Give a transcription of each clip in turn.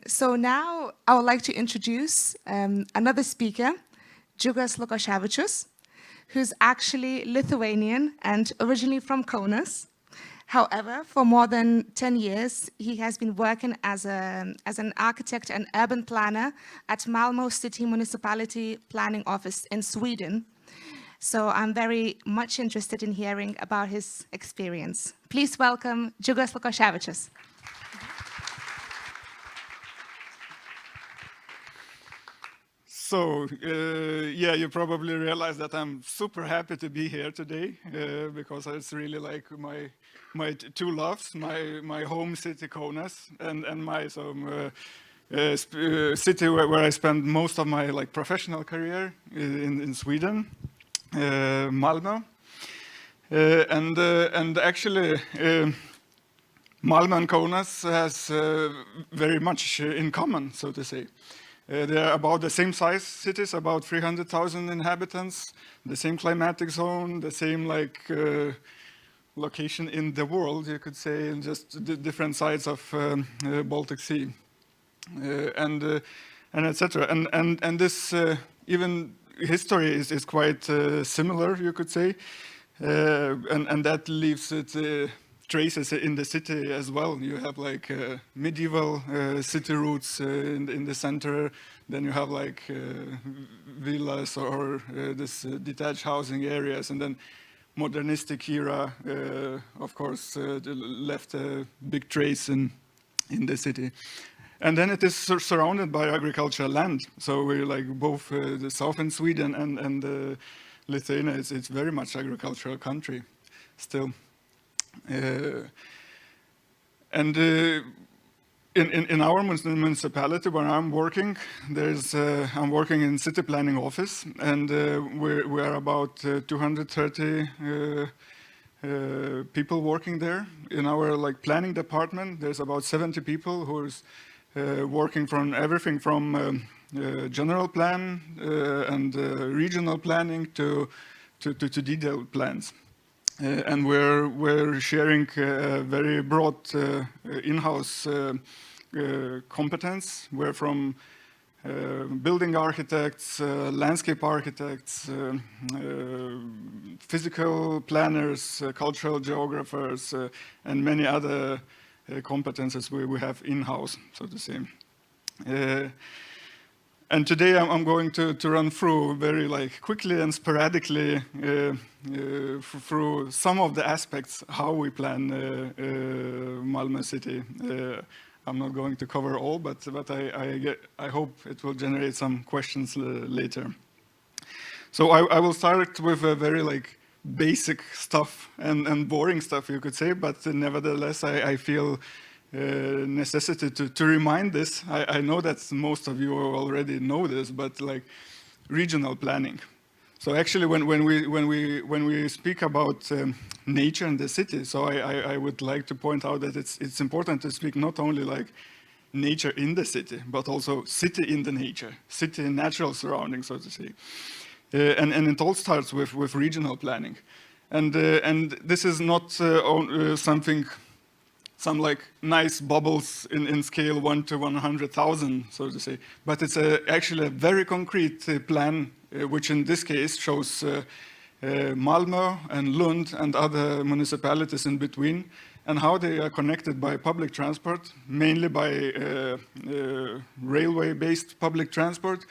So now I would like to introduce another speaker, Džiugas Lukoševičius, who's actually Lithuanian and originally from Kaunas. However, for more than 10 years, he has been working as an architect and urban planner at Malmo City Municipality Planning Office in Sweden. So I'm very much interested in hearing about his experience. Please welcome Džiugas Lukoševičius. So, yeah, you probably realize that I'm super happy to be here today because it's really like my two loves, my home city Kaunas and my city where I spent most of my professional career in Sweden, Malmo, and actually Malmo and Kaunas has very much in common, so to say. They're about the same size cities, about 300,000 inhabitants, the same climatic zone, the same location in the world, you could say, and just different sides of Baltic Sea, and etc. And this even history is quite similar, you could say, and that leaves it. Traces in the city as well. You have medieval city roots in the center. Then you have villas or this detached housing areas, and then modernistic era, of course, left a big trace in the city. And then it is surrounded by agricultural land. So we're both the southern Sweden and Lithuania. It's very much agricultural country still. And in our municipality where I'm working, I'm working in city planning office, and we are about 230 people working there. In our planning department, there's about 70 people who's working from everything from general plan and regional planning to detailed plans. And we're sharing very broad in-house competence. We're from building architects, landscape architects, physical planners, cultural geographers, and many other competences we have in-house, so to say. And today I'm going to run through very quickly and sporadically through some of the aspects how we plan Malmo city. I'm not going to cover all, but I hope it will generate some questions later. So I will start with a very basic stuff and boring stuff, you could say, but nevertheless I feel necessity to remind this. I know that most of you already know this, but regional planning. So actually, when we speak about nature in the city, so I would like to point out that it's important to speak not only nature in the city, but also city in the nature, city in natural surroundings, so to say. And it all starts with regional planning, and this is not some nice bubbles in scale 1 to 100,000, so to say. But it's actually a very concrete plan, which in this case shows Malmo and Lund and other municipalities in between, and how they are connected by public transport, mainly by railway-based public transport,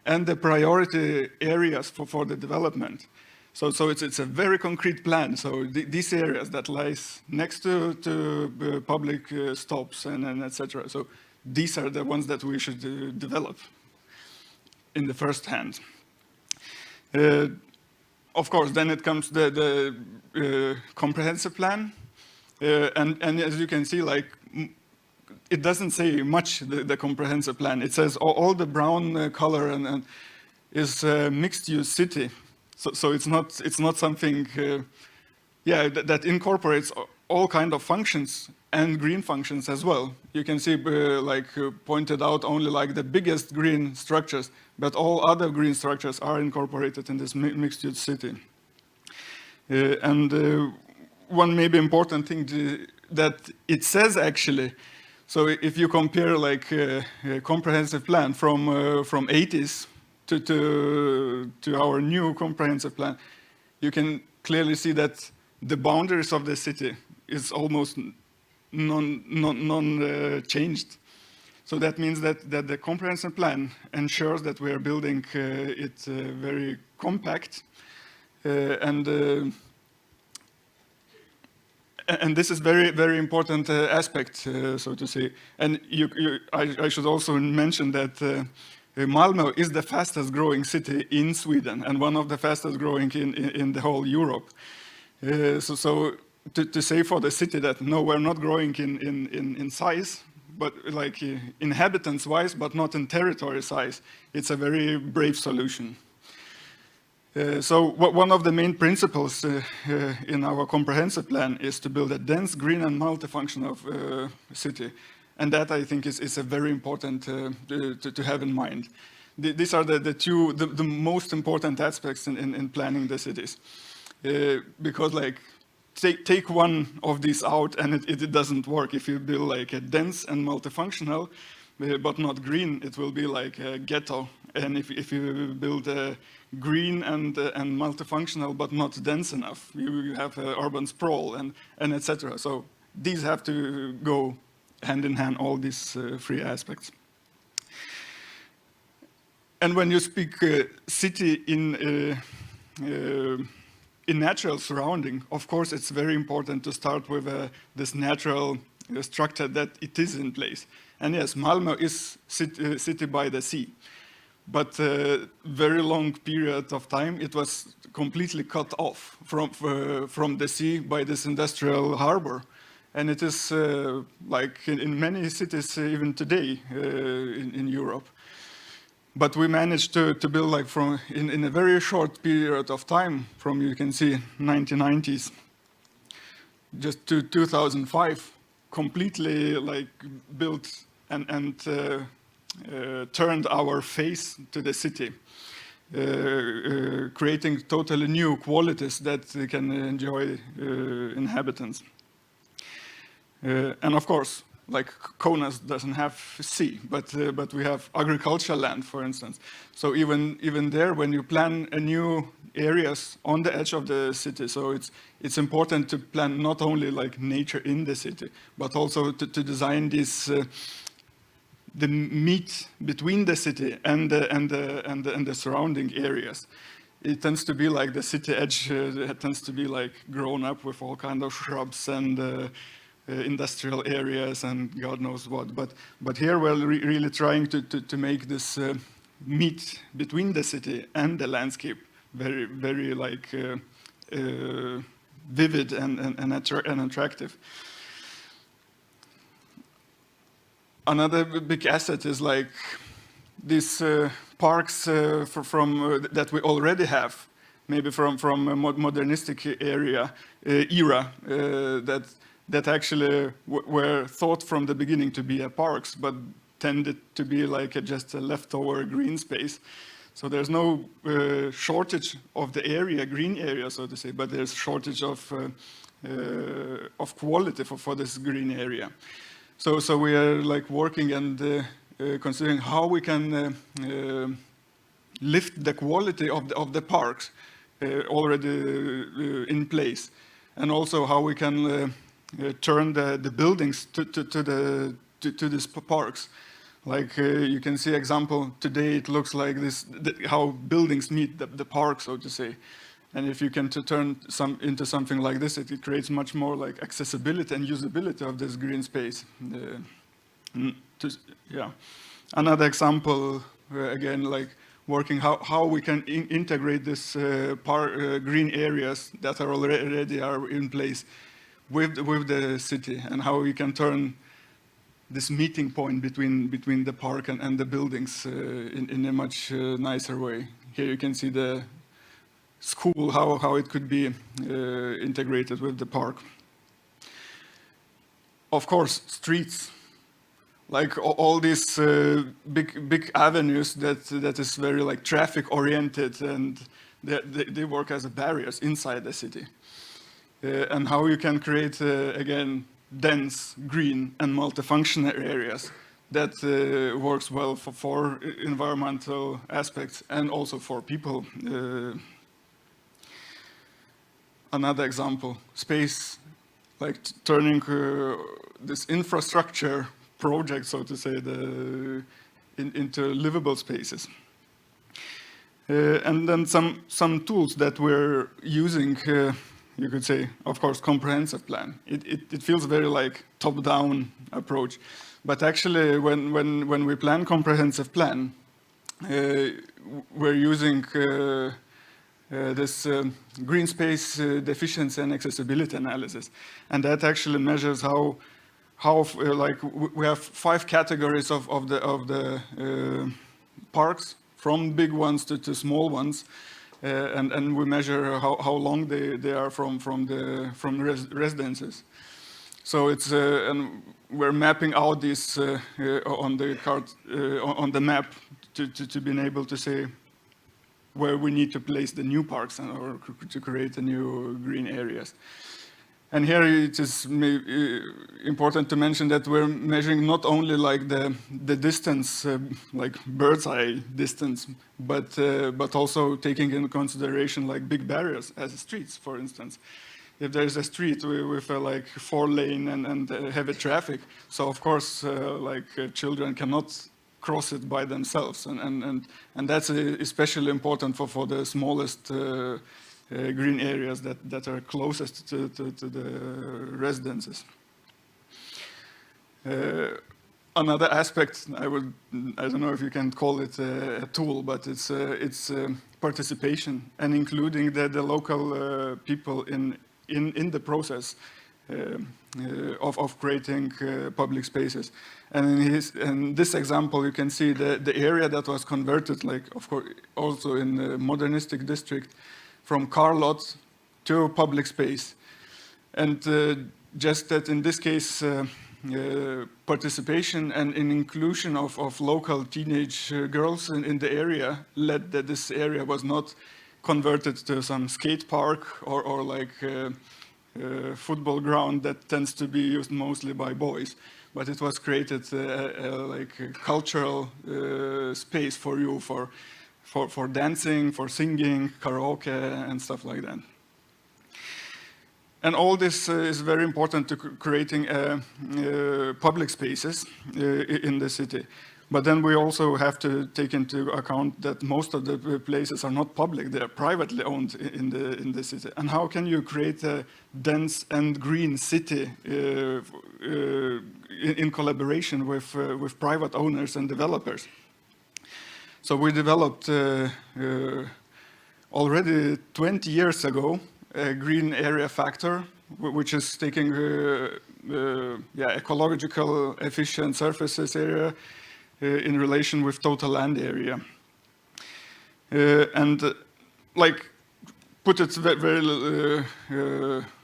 and the priority areas for the development. So it's a very concrete plan. So these areas that lies next to public stops and etc. So these are the ones that we should develop in the first hand. Of course, then it comes the comprehensive plan, and as you can see, it doesn't say much. The comprehensive plan. It says all the brown color and is mixed-use city. So it's not something, that incorporates all kind of functions and green functions as well. You can see, pointed out only the biggest green structures, but all other green structures are incorporated in this mixed-use city. And one maybe important thing that it says actually So if you compare like a comprehensive plan from 80s to our new comprehensive plan, you can clearly see that the boundaries of the city is almost non-changed. So that means that the comprehensive plan ensures that we are building it very compact and this is very important aspect, so to say. And I should also mention that Malmo is the fastest growing city in Sweden and one of the fastest growing in the whole Europe. So to say for the city that no, we're not growing in size, but like inhabitants wise, but not in territory size, it's a very brave solution. So one of the main principles in our comprehensive plan is to build a dense, green and multifunctional city. And that I think is a very important to have in mind. These are the most important aspects in planning the cities. Because like take one of these out and it doesn't work. If you build like a dense and multifunctional, but not green, it will be like a ghetto. And if you build a green and multifunctional, but not dense enough, you have urban sprawl and etc. So these have to go hand in hand, all these three aspects. And when you speak city in natural surrounding, of course, it's very important to start with this natural structure that it is in place. And yes, Malmo is city by the sea. But very long period of time, it was completely cut off from the sea by this industrial harbor. And it is like in many cities even today in Europe. But we managed to build like in a very short period of time, from you can see 1990s just to 2005, completely like built and turned our face to the city, creating totally new qualities that can enjoy inhabitants. And of course, like Kaunas doesn't have sea, but we have agricultural land, for instance. So even there, when you plan a new areas on the edge of the city, so it's important to plan not only like nature in the city, but also to design this the meet between the city and the surrounding areas. It tends to be like the city edge tends to be like grown up with all kind of shrubs and industrial areas and God knows what. But here we're really trying to make this meet between the city and the landscape very like vivid and attractive. Another big asset is like these parks that we already have, maybe from a modernistic era that actually were thought from the beginning to be parks, but tended to be like just a leftover green space. So there's no shortage of the area, green area, so to say, but there's shortage of quality for this green area. So we are like working and considering how we can lift the quality of the parks already in place, and also how we can turn the buildings to these parks. Like you can see example today, it looks like this how buildings meet the park, so to say. And if you can turn into something like this, it creates much more like accessibility and usability of this green space. Yeah. Another example, again, like working how we can integrate this green areas that are already in place with the city, and how we can turn this meeting point between the park and the buildings in a much nicer way. Here you can see the school, how it could be integrated with the park. Of course, streets, like all these big avenues that is very like traffic oriented, and they work as barriers inside the city. And how you can create again dense, green, and multifunctional areas that works well for environmental aspects and also for people. Another example, space, like turning this infrastructure project, so to say, into livable spaces. And then some tools that we're using, you could say, of course, comprehensive plan. It feels very like top-down approach. But actually, when we plan comprehensive plan, we're using this green space deficiency and accessibility analysis. And that actually measures how like we have 5 categories of the parks, from big ones to small ones, and we measure how long they are from residences. So it's and we're mapping out this on the map to be able to say where we need to place the new parks or to create the new green areas. And here it is important to mention that we're measuring not only like the distance, like bird's eye distance, but also taking into consideration like big barriers as streets, for instance. If there's a street with like 4-lane and heavy traffic, so of course children cannot cross it by themselves, and that's especially important for the smallest green areas that are closest to the residences. Another aspect, I don't know if you can call it a tool, but it's participation and including the local people in the process of creating public spaces. And in this example, you can see the area that was converted, like of course also in the modernistic district, from car lots to public space. And just that in this case, participation and inclusion of local teenage girls in the area led that this area was not converted to some skate park or like football ground that tends to be used mostly by boys, but it was created like a cultural space for you for dancing, for singing, karaoke, and stuff like that. And all this is very important to creating public spaces in the city. But then we also have to take into account that most of the places are not public, they are privately owned in the city. And how can you create a dense and green city in collaboration with private owners and developers? So we developed already 20 years ago a green area factor, which is taking ecological efficient surfaces area in relation with total land area. Like put it very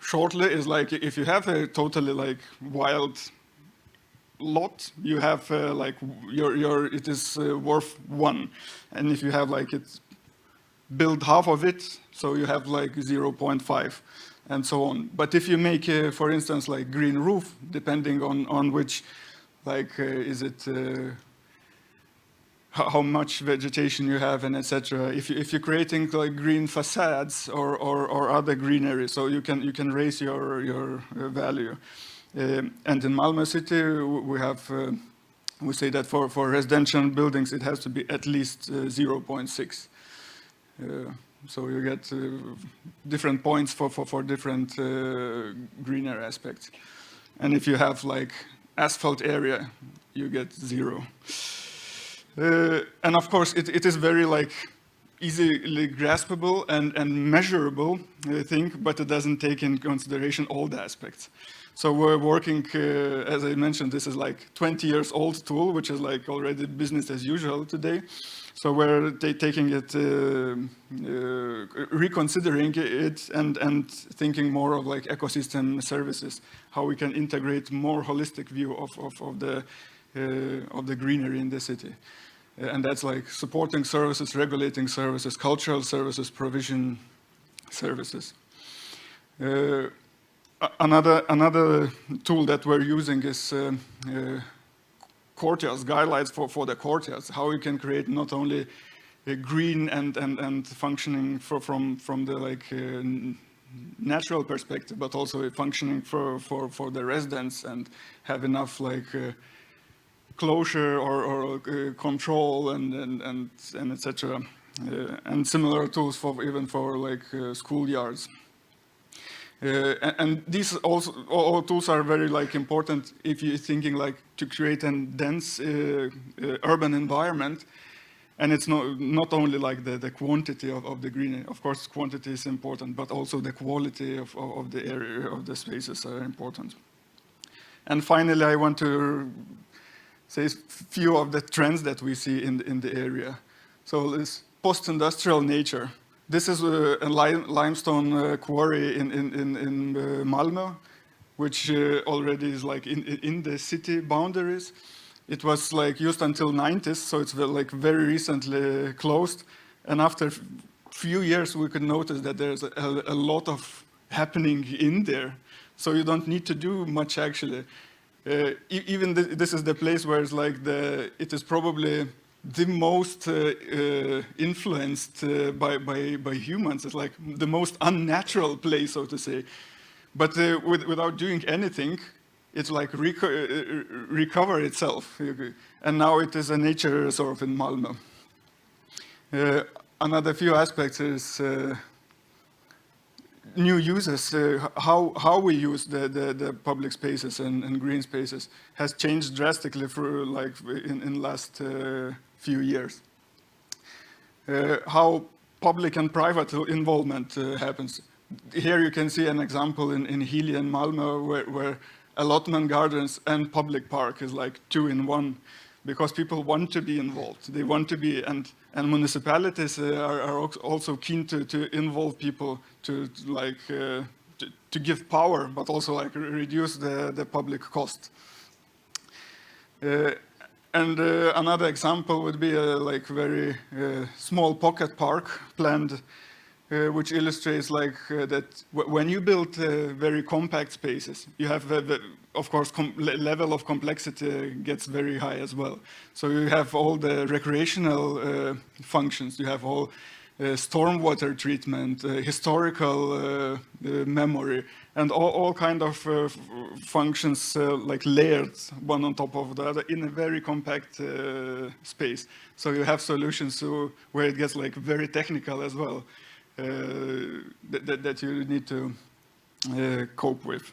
shortly, is like if you have a totally like wild lot, you have like it is worth 1, and if you have like it build half of it, so you have like 0.5 and so on. But if you make for instance like green roof, depending on which like is it how much vegetation you have and etc. If you're creating like green facades or other greenery, so you can raise your value. And in Malmo city, we have we say that for residential buildings it has to be at least 0.6. So you get different points for different greener aspects. And if you have like asphalt area, you get 0. And of course, it is very like easily graspable and measurable thing, but it doesn't take in consideration all the aspects. So we're working, as I mentioned, this is like 20 years old tool, which is like already business as usual today. So we're taking it, reconsidering it and thinking more of like ecosystem services, how we can integrate more holistic view of the greenery in the city. And that's like supporting services, regulating services, cultural services, provision services. Another tool that we're using is courtyards, guidelines for the courtyards, how you can create not only a green and functioning from the natural perspective, but also functioning for the residents and have enough closure or control and etc. And similar tools for even for schoolyards. And these all tools are very important if you're thinking to create a dense urban environment. And it's not only the quantity of the green. Of course, quantity is important, but also the quality of the area, of the spaces are important. And finally, I want to say a few of the trends that we see in the area. So this post-industrial nature. This is a limestone quarry in Malmo, which already is in the city boundaries. It was used until 90s, so it's very recently closed. And after a few years, we could notice that there's a lot of happening in there. So you don't need to do much actually. Even this is the place where it's it is probably the most influenced by humans. It's the most unnatural place, so to say. But without doing anything, it's recover itself. And now it is a nature reserve in Malmo. Another few aspects is new uses. How we use the public spaces and green spaces has changed drastically for in last few years. How public and private involvement happens. Here you can see an example in Hili and Malmo where allotment gardens and public park is 2 in 1, because people want to be involved. They want to be, and municipalities are also keen to involve people to give power, but also reduce the public cost. And another example would be a very small pocket park planned, which illustrates that when you build very compact spaces, you have, of course, level of complexity gets very high as well. So you have all the recreational functions, you have all stormwater treatment, historical memory, and all kind of functions layered one on top of the other in a very compact space. So you have solutions where it gets very technical as well. That you need to cope with.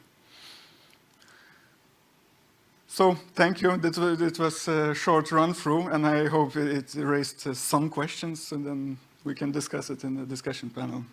So thank you. It was a short run through, and I hope it raised some questions, and then we can discuss it in the discussion panel.